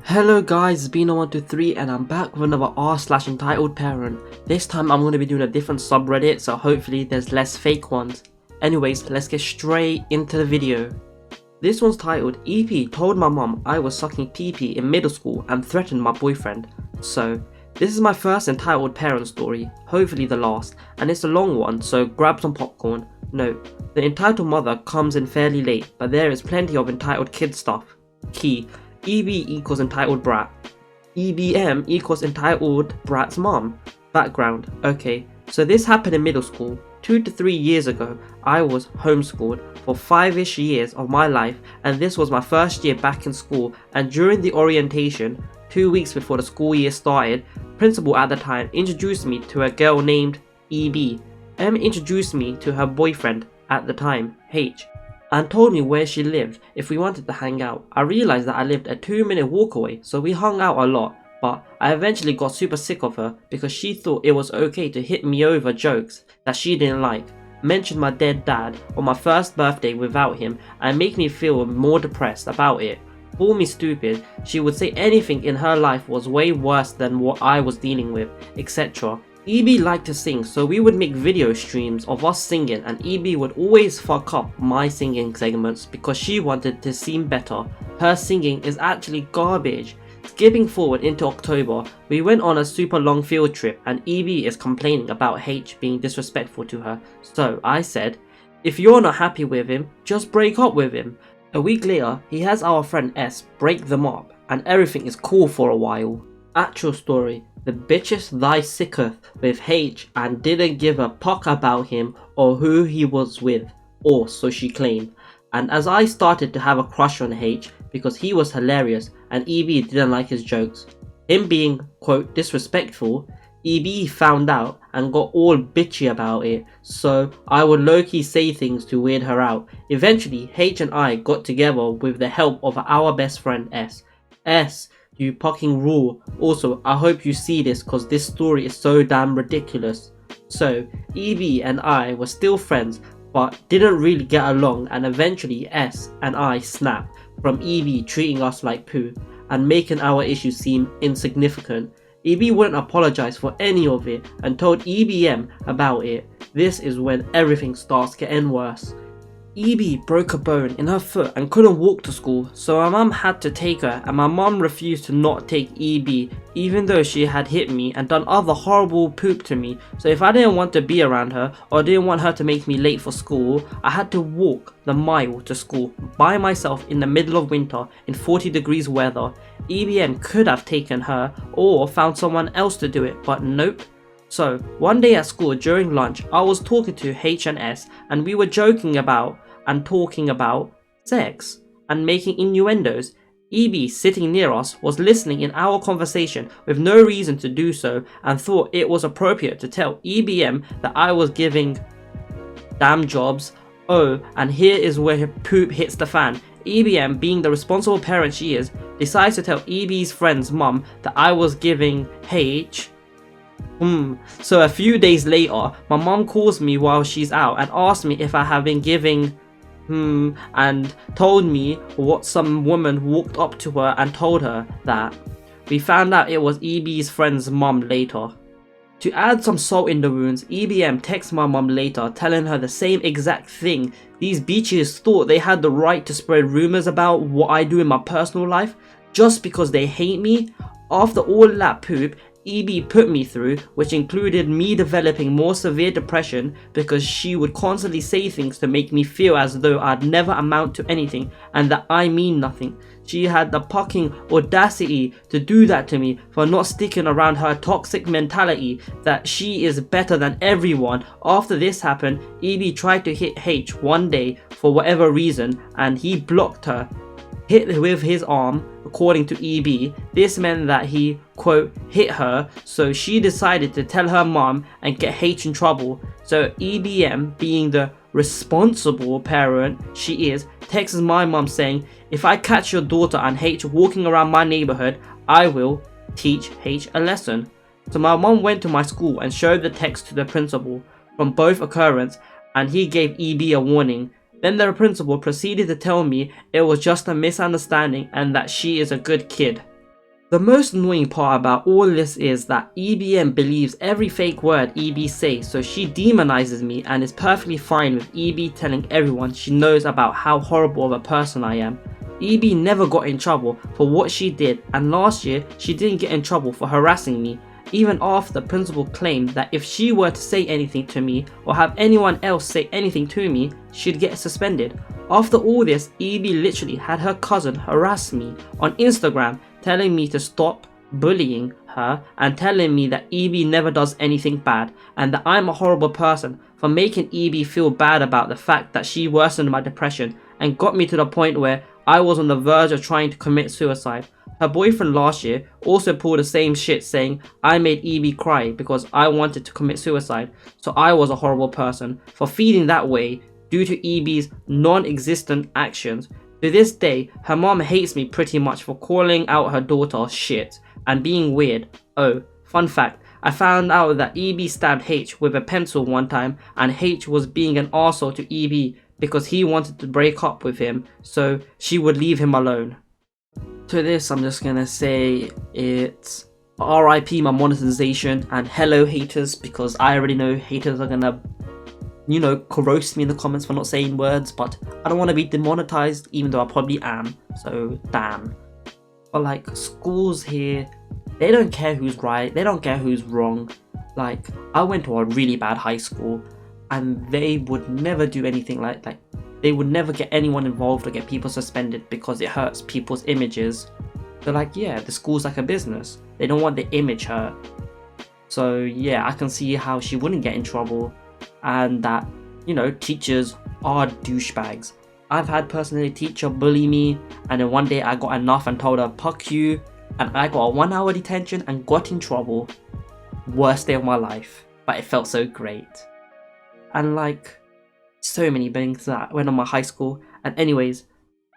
Hello guys, it's Bino123 and I'm back with another r/entitled parent. This time I'm going to be doing a different subreddit, so hopefully there's less fake ones. Anyways, let's get straight into the video. This one's titled, EP told my mom I was sucking pee-pee in middle school and threatened my boyfriend. So, this is my first entitled parent story, hopefully the last, and it's a long one, so grab some popcorn. Note, the entitled mother comes in fairly late, but there is plenty of entitled kid stuff. Key: EB equals entitled brat. EBM equals entitled brat's mom. Background: okay, so this happened in middle school. 2 to 3 years ago, I was homeschooled for 5-ish years of my life, and this was my first year back in school, and during the orientation, 2 weeks before the school year started, principal at the time introduced me to a girl named EB. M introduced me to her boyfriend at the time, H, and told me where she lived if we wanted to hang out. I realised that I lived a 2-minute walk away, so we hung out a lot, but I eventually got super sick of her because she thought it was okay to hit me over jokes that she didn't like, mention my dead dad on my first birthday without him, and make me feel more depressed about it. Call me stupid, she would say anything in her life was way worse than what I was dealing with, etc. EB liked to sing, so we would make video streams of us singing, and EB would always fuck up my singing segments because she wanted to seem better. Her singing is actually garbage. Skipping forward into October, we went on a super long field trip and EB is complaining about H being disrespectful to her. So I said, if you're not happy with him, just break up with him. A week later, he has our friend S break them up and everything is cool for a while. Actual story: the bitches thy sicketh with H and didn't give a fuck about him or who he was with, or so she claimed. And as I started to have a crush on H because he was hilarious and EB didn't like his jokes, him being quote disrespectful, EB found out and got all bitchy about it, so I would low-key say things to weird her out. Eventually H and I got together with the help of our best friend S. S, you fucking rule. Also, I hope you see this cause this story is so damn ridiculous. So, EB and I were still friends but didn't really get along, and eventually S and I snapped from EB treating us like poo and making our issues seem insignificant. EB wouldn't apologize for any of it and told EBM about it. This is when everything starts getting worse. EB broke a bone in her foot and couldn't walk to school, so my mum had to take her, and my mum refused to not take EB even though she had hit me and done other horrible poop to me. So if I didn't want to be around her or didn't want her to make me late for school, I had to walk the mile to school by myself in the middle of winter in 40 degrees weather. EBM could have taken her or found someone else to do it, but nope. So one day at school during lunch, I was talking to H and S and we were joking about and talking about sex and making innuendos. EB sitting near us was listening in our conversation with no reason to do so and thought it was appropriate to tell EBM that I was giving damn jobs. Oh, and here is where poop hits the fan. EBM, being the responsible parent she is, decides to tell EB's friend's mum that I was giving H. So a few days later, my mum calls me while she's out and asks me if I have been giving and told me what some woman walked up to her and told her that. We found out it was EB's friend's mum later. To add some salt in the wounds, EBM texts my mum later telling her the same exact thing. These bitches thought they had the right to spread rumours about what I do in my personal life just because they hate me. After all that poop EB put me through, which included me developing more severe depression because she would constantly say things to make me feel as though I'd never amount to anything and that I mean nothing. She had the fucking audacity to do that to me for not sticking around her toxic mentality that she is better than everyone. After this happened, EB tried to hit H one day for whatever reason and he blocked her. Hit with his arm, according to EB. This meant that he, quote, hit her, so she decided to tell her mom and get H in trouble. So EBM, being the responsible parent she is, texts my mom saying, if I catch your daughter and H walking around my neighborhood, I will teach H a lesson. So my mom went to my school and showed the text to the principal from both occurrences, and he gave EB a warning. Then the principal proceeded to tell me it was just a misunderstanding and that she is a good kid. The most annoying part about all this is that EBM believes every fake word EB says, so she demonizes me and is perfectly fine with EB telling everyone she knows about how horrible of a person I am. EB never got in trouble for what she did, and last year she didn't get in trouble for harassing me, even after the principal claimed that if she were to say anything to me or have anyone else say anything to me, she'd get suspended. After all this, EB literally had her cousin harass me on Instagram, telling me to stop bullying her and telling me that EB never does anything bad and that I'm a horrible person for making EB feel bad about the fact that she worsened my depression and got me to the point where I was on the verge of trying to commit suicide. Her boyfriend last year also pulled the same shit, saying I made EB cry because I wanted to commit suicide, so I was a horrible person for feeling that way due to EB's non-existent actions. To this day, her mom hates me pretty much for calling out her daughter shit and being weird. Oh, fun fact, I found out that EB stabbed H with a pencil one time and H was being an arsehole to EB because he wanted to break up with him so she would leave him alone. To this, I'm just gonna say it's RIP my monetization and hello haters, because I already know haters are gonna, you know, roast me in the comments for not saying words, but I don't want to be demonetized even though I probably am, so damn. But like, schools here, they don't care who's right, they don't care who's wrong. Like, I went to a really bad high school and they would never do anything like they would never get anyone involved or get people suspended because it hurts people's images. They're like, yeah, the school's like a business, they don't want the image hurt. So yeah, I can see how she wouldn't get in trouble, and that, you know, teachers are douchebags. I've had personally a teacher bully me, and then one day I got enough and told her fuck you, and I got a 1 hour detention and got in trouble. Worst day of my life, but it felt so great. And like, so many things that went on my high school. And anyways,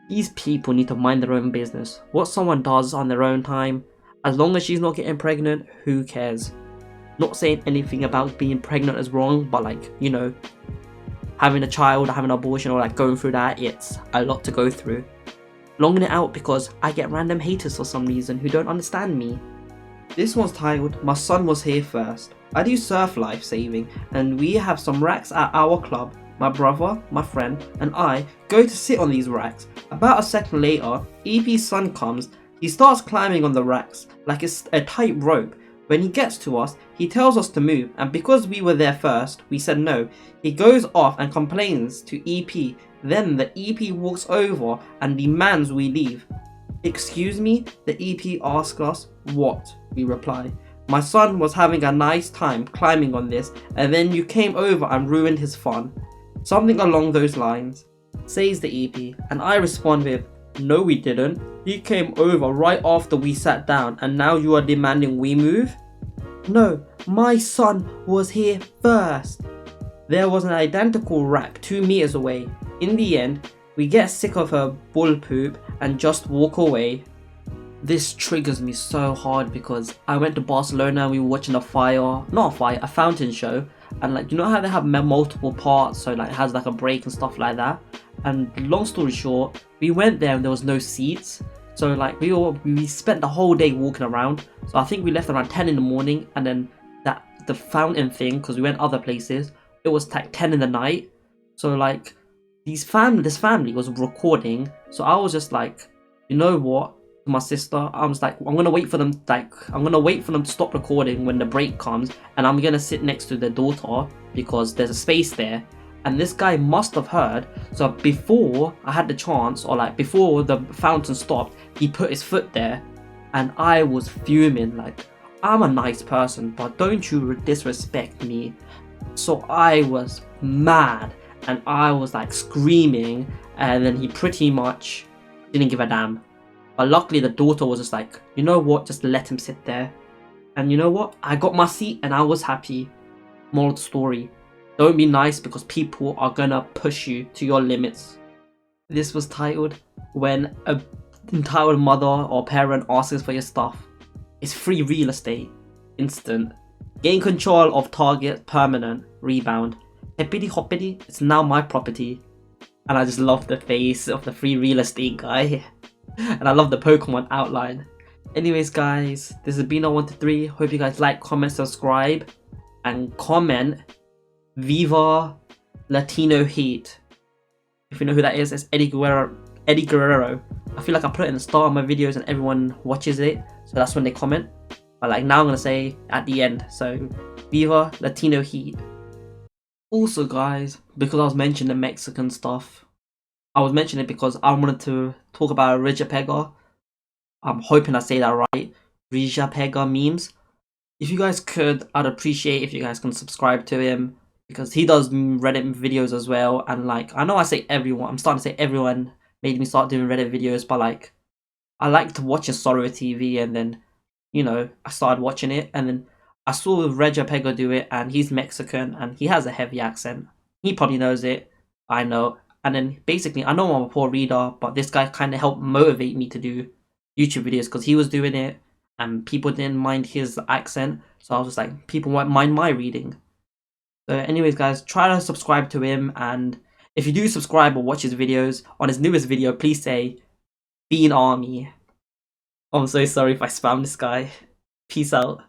these people need to mind their own business. What someone does on their own time, as long as she's not getting pregnant, who cares? Not saying anything about being pregnant is wrong, but like, you know, having a child, having an abortion, or like going through that, it's a lot to go through. Longing it out because I get random haters for some reason who don't understand me. This one's titled, My Son Was Here First. I do surf life saving and we have some racks at our club. My brother, my friend, and I go to sit on these racks. About a second later, EP's son comes. He starts climbing on the racks like it's a tight rope. When he gets to us, he tells us to move, and because we were there first, we said no. He goes off and complains to EP. Then the EP walks over and demands we leave. Excuse me? The EP asks us. What? We reply. My son was having a nice time climbing on this, and then you came over and ruined his fun. Something along those lines, says the EP, and I respond with, no we didn't. He came over right after we sat down and now you are demanding we move? No, my son was here first. There was an identical rack 2 meters away. In the end, we get sick of her bull poop and just walk away. This triggers me so hard because I went to Barcelona and we were watching a fountain show, and like, you know how they have multiple parts, so like it has like a break and stuff like that. And long story short, we went there and there was no seats, so like we spent the whole day walking around. So I think we left around 10 in the morning, and then the fountain thing, because we went other places, it was like 10 in the night. So like this family was recording, so I was just like, you know what, my sister, I was like, I'm gonna wait for them to stop recording when the break comes, and I'm gonna sit next to their daughter because there's a space there. And this guy must have heard, so before I had the chance, or like before the fountain stopped, he put his foot there, and I was fuming. Like, I'm a nice person, but don't you disrespect me. So I was mad and I was like screaming, and then he pretty much didn't give a damn. But luckily the daughter was just like, you know what, just let him sit there. And you know what, I got my seat and I was happy. Moral of the story, don't be nice because people are gonna push you to your limits. This was titled, When a entitled mother or parent asks for your stuff. It's free real estate. Instant. Gain control of target, permanent. Rebound. Hippity hoppity, it's now my property. And I just love the face of the free real estate guy. And I love the Pokemon outline. Anyways guys, this has been Bino123. Hope you guys like, comment, subscribe, and comment Viva Latino Heat. If you know who that is, it's Eddie Guerrero. I feel like I put it in the start of my videos and everyone watches it, so that's when they comment. But like now I'm gonna say at the end. So Viva Latino Heat. Also guys, because I was mentioning the Mexican stuff, I was mentioning it because I wanted to talk about Pega. I'm hoping I say that right. Pega memes. If you guys could, I'd appreciate if you guys can subscribe to him, because he does Reddit videos as well. And like, I know I say everyone, I'm starting to say everyone made me start doing Reddit videos, but like, I liked watching sorrowtv, and then, you know, I started watching it, and then I saw Pega do it, and he's Mexican, and he has a heavy accent. He probably knows it, I know. And then basically, I know I'm a poor reader, but this guy kind of helped motivate me to do YouTube videos, because he was doing it, and people didn't mind his accent, so I was just like, people won't mind my reading. So anyways guys, try to subscribe to him, and if you do subscribe or watch his videos, on his newest video, please say, Bean Army. Oh, I'm so sorry if I spam this guy. Peace out.